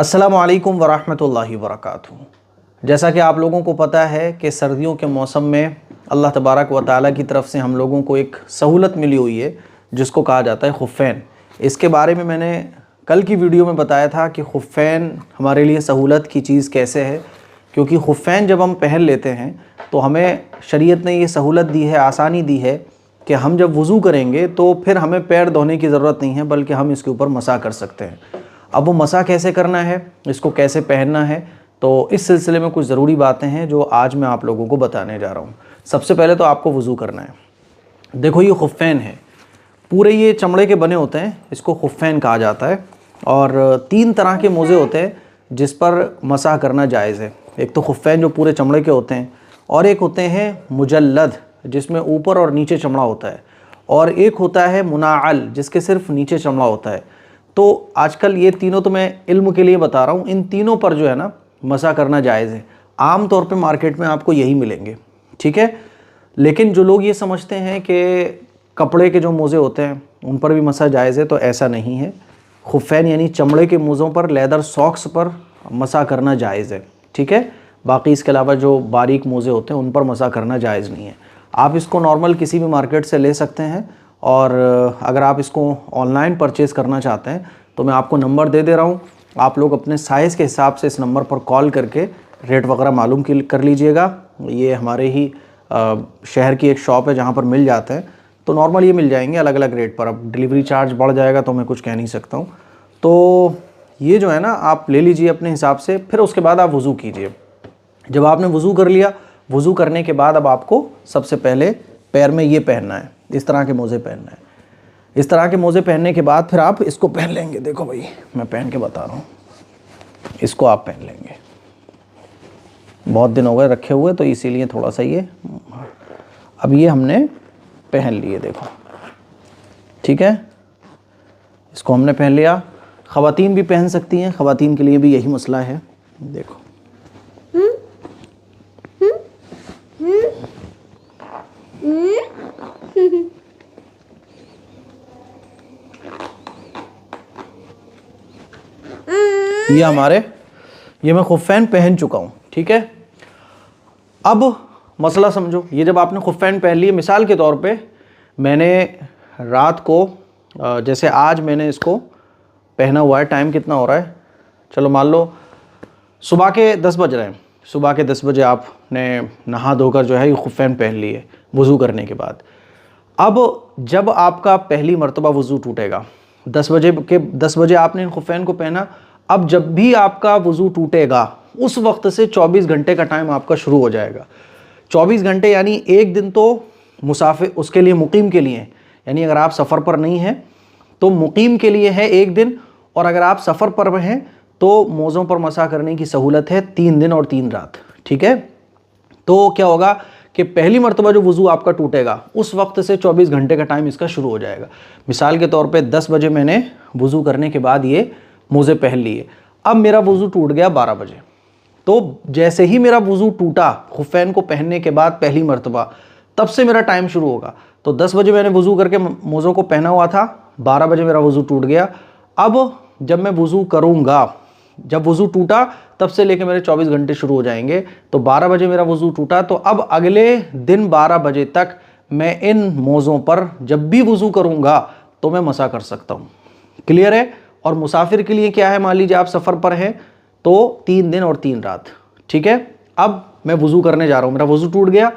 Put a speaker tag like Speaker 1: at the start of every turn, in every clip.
Speaker 1: अस्सलामु अलैकुम वरहमतुल्लाहि वबरकातुहू। जैसा कि आप लोगों को पता है कि सर्दियों के मौसम में अल्लाह तबारक व तआला की तरफ से हम लोगों को एक सहूलत मिली हुई है जिसको कहा जाता है खुफ़ैन। इसके बारे में मैंने कल की वीडियो में बताया था कि खुफ़ैन हमारे लिए सहूलत की चीज़ कैसे है, क्योंकि खुफ़ैन जब हम पहन लेते हैं तो हमें शरीयत ने ये सहूलत दी है, आसानी दी है कि हम जब वज़ू करेंगे तो फिर हमें पैर धोने की ज़रूरत नहीं है, बल्कि हम इसके ऊपर मसा कर सकते हैं। अब वो मसा कैसे करना है, इसको कैसे पहनना है, तो इस सिलसिले में कुछ ज़रूरी बातें हैं जो आज मैं आप लोगों को बताने जा रहा हूँ। सबसे पहले तो आपको वज़ू करना है। देखो ये खुफ़ैन है, पूरे ये चमड़े के बने होते हैं, इसको खुफ़ैन कहा जाता है। और 3 तरह के मोज़े होते हैं जिस पर मसा करना जायज़ है। एक तो खुफ़ैन जो पूरे चमड़े के होते हैं, और एक होते हैं मुजल्लद जिसमें ऊपर और नीचे चमड़ा होता है, और एक होता है मुनाअल जिसके सिर्फ नीचे चमड़ा होता है। तो आजकल ये तीनों तो मैं इल्म के लिए बता रहा हूँ, इन तीनों पर जो है ना मसा करना जायज़ है। आम तौर पे मार्केट में आपको यही मिलेंगे, ठीक है। लेकिन जो लोग ये समझते हैं कि कपड़े के जो मोज़े होते हैं उन पर भी मसा जायज़ है, तो ऐसा नहीं है। खुफ़ैन यानी चमड़े के मोज़ों पर, लेदर सॉक्स पर मसा करना जायज़ है, ठीक है। बाकी इसके अलावा जो बारीक मोज़े होते हैं उन पर मसा करना जायज़ नहीं है। आप इसको नॉर्मल किसी भी मार्केट से ले सकते हैं, और अगर आप इसको ऑनलाइन परचेज़ करना चाहते हैं तो मैं आपको नंबर दे दे रहा हूँ। आप लोग अपने साइज़ के हिसाब से इस नंबर पर कॉल करके रेट वगैरह मालूम कर लीजिएगा। ये हमारे ही शहर की एक शॉप है जहाँ पर मिल जाते हैं, तो नॉर्मल ये मिल जाएंगे अलग अलग रेट पर। अब डिलीवरी चार्ज बढ़ जाएगा तो मैं कुछ कह नहीं सकता हूँ। तो ये जो है ना आप ले लीजिए अपने हिसाब से, फिर उसके बाद आप वज़ू कीजिए। जब आपने वज़ू कर लिया, वज़ू करने के बाद अब आपको सबसे पहले पैर में ये पहनना है, इस तरह के मोज़े पहनना है। इस तरह के मोज़े पहनने के बाद फिर आप इसको पहन लेंगे। देखो भाई मैं पहन के बता रहा हूँ, इसको आप पहन लेंगे। बहुत दिन हो गए रखे हुए तो इसीलिए थोड़ा सा ये, अब ये हमने पहन लिए, देखो ठीक है। इसको हमने पहन लिया। ख़वातीन भी पहन सकती हैं, ख़वातीन के लिए भी यही मसला है। देखो ये मैं खुफ़ैन पहन चुका हूँ, ठीक है। अब मसला समझो, ये जब आपने खुफ़ैन पहन लिए, मिसाल के तौर पे मैंने रात को, जैसे आज मैंने इसको पहना हुआ है, टाइम कितना हो रहा है, चलो मान लो सुबह के 10 बज रहे हैं। सुबह के 10 बजे आपने नहा धोकर जो है ये खुफ़ैन पहन लिए वज़ू करने के बाद। अब जब आपका पहली मरतबा वज़ू टूटेगा, 10 बजे आपने इन खुफ़ैन को पहना, अब जब भी आपका वज़ू टूटेगा उस वक्त से 24 घंटे का टाइम आपका शुरू हो जाएगा। 24 घंटे यानी एक दिन तो मुसाफिर, उसके लिए मुकीम के लिए, यानी अगर आप सफ़र पर नहीं हैं तो मुकीम के लिए है एक दिन, और अगर आप सफ़र पर हैं तो मोज़ों पर मसा करने की सहूलत है 3 दिन और 3 रात, ठीक है। तो क्या होगा कि पहली मरतबा जो वज़ू आपका टूटेगा उस वक्त से 24 घंटे का टाइम इसका शुरू हो जाएगा। मिसाल के तौर पे 10 बजे मैंने वज़ू करने के बाद ये मोज़े पहन लिए, अब मेरा वज़ू टूट गया 12 बजे। तो जैसे ही मेरा वज़ू टूटा खुफ़ैन को पहनने के बाद पहली मरतबा, तब से मेरा टाइम शुरू होगा। तो 10 बजे मैंने वज़ू करके मोज़ों को पहना हुआ था, 12 बजे मेरा वज़ू टूट गया। अब जब मैं वज़ू करूँगा, जब वज़ू टूटा तब से लेकर मेरे 24 घंटे शुरू हो जाएंगे। तो 12 बजे मेरा वज़ू टूटा, तो अब अगले दिन 12 बजे तक मैं इन मोज़ों पर जब भी वज़ू करूँगा तो मैं मसा कर सकता हूँ। क्लियर है। और मुसाफिर के लिए क्या है, मान लीजिए आप सफ़र पर हैं तो 3 दिन और 3 रात, ठीक है। अब मैं वज़ू करने जा रहा हूँ, मेरा वज़ू टूट गया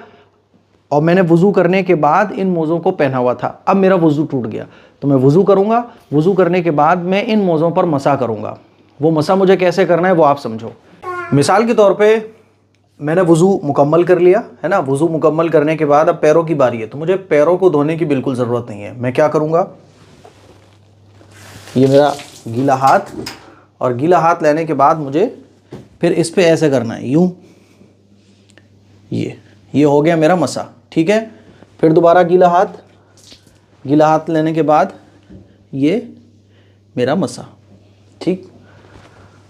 Speaker 1: और मैंने वज़ू करने के बाद इन मोज़ों को पहना हुआ था। अब मेरा वज़ू टूट गया तो मैं वज़ू करूँगा, वज़ू करने के बाद मैं इन मोज़ों पर मसा करूँगा। वो मसा मुझे कैसे करना है वो आप समझो। मिसाल के तौर पे मैंने वज़ू मुकम्मल कर लिया है ना। वज़ू मुकम्मल करने के बाद अब पैरों की बारी है, तो मुझे पैरों को धोने की बिल्कुल ज़रूरत नहीं है। मैं क्या करूँगा, ये मेरा गीला हाथ, और गीला हाथ लेने के बाद मुझे फिर इस पे ऐसे करना है, यूँ, ये हो गया मेरा मसा, ठीक है। फिर दोबारा गीला हाथ लेने के बाद ये मेरा मसा, ठीक।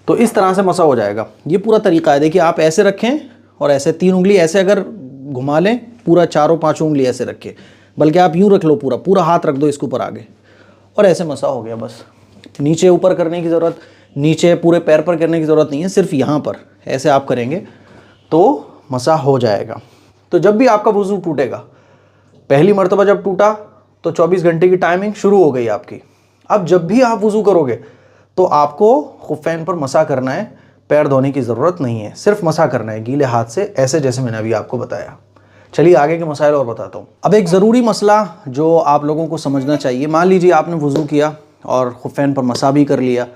Speaker 1: तो इस तरह से मसा हो जाएगा। ये पूरा तरीका है। देखिए आप ऐसे रखें और ऐसे 3 उंगली ऐसे अगर घुमा लें, पूरा 4-5 उंगली ऐसे रखें, बल्कि आप यूँ रख लो, पूरा हाथ रख दो इसके ऊपर आगे, और ऐसे मसा हो गया। बस नीचे ऊपर करने की ज़रूरत, नीचे पूरे पैर पर करने की ज़रूरत नहीं है, सिर्फ यहाँ पर ऐसे आप करेंगे तो मसा हो जाएगा। तो जब भी आपका वज़ू टूटेगा, पहली मरतबा जब टूटा तो 24 घंटे की टाइमिंग शुरू हो गई आपकी। अब जब भी आप वज़ू करोगे तो आपको खुफ़ैन पर मसा करना है, पैर धोने की ज़रूरत नहीं है, सिर्फ मसा करना है गीले हाथ से, ऐसे जैसे मैंने अभी आपको बताया। चलिए आगे के मसाइल और बताता हूँ। अब एक ज़रूरी मसला जो आप लोगों को समझना चाहिए, मान लीजिए आपने वज़ू किया और खुफ़ैन पर मसा भी कर लिया,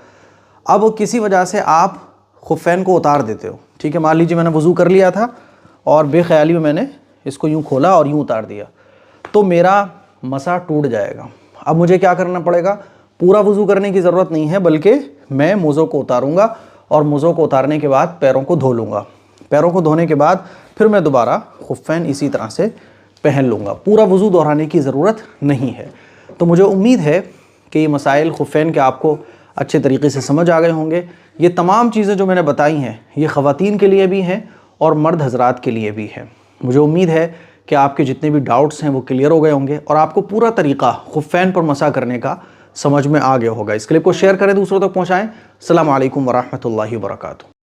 Speaker 1: अब किसी वजह से आप खुफ़ैन को उतार देते हो, ठीक है। मान लीजिए मैंने वज़ू कर लिया था और बेख्याली में मैंने इसको यूँ खोला और यूँ उतार दिया, तो मेरा मसा टूट जाएगा। अब मुझे क्या करना पड़ेगा, पूरा वज़ू करने की ज़रूरत नहीं है, बल्कि मैं मोज़ों को उतारूँगा और मोज़ों को उतारने के बाद पैरों को धो लूँगा। पैरों को धोने के बाद फिर मैं दोबारा खुफ़ैन इसी तरह से पहन लूँगा। पूरा वज़ू दोहराने की ज़रूरत नहीं है। तो मुझे उम्मीद है कि ये मसाइल खुफ़ैन के आपको अच्छे तरीके से समझ आ गए होंगे। ये तमाम चीज़ें जो मैंने बताई हैं ये ख़वातीन के लिए भी हैं और मर्द हज़रात के लिए भी हैं। मुझे उम्मीद है कि आपके जितने भी डाउट्स हैं वो क्लियर हो गए होंगे और आपको पूरा तरीक़ा खुफ़ैन पर मसा करने का समझ में आ गया होगा। इस क्लिप को शेयर करें, दूसरों तक पहुँचाएँ। अस्सलामु अलैकुम वरहमतुल्लाहि वबरकातुहू।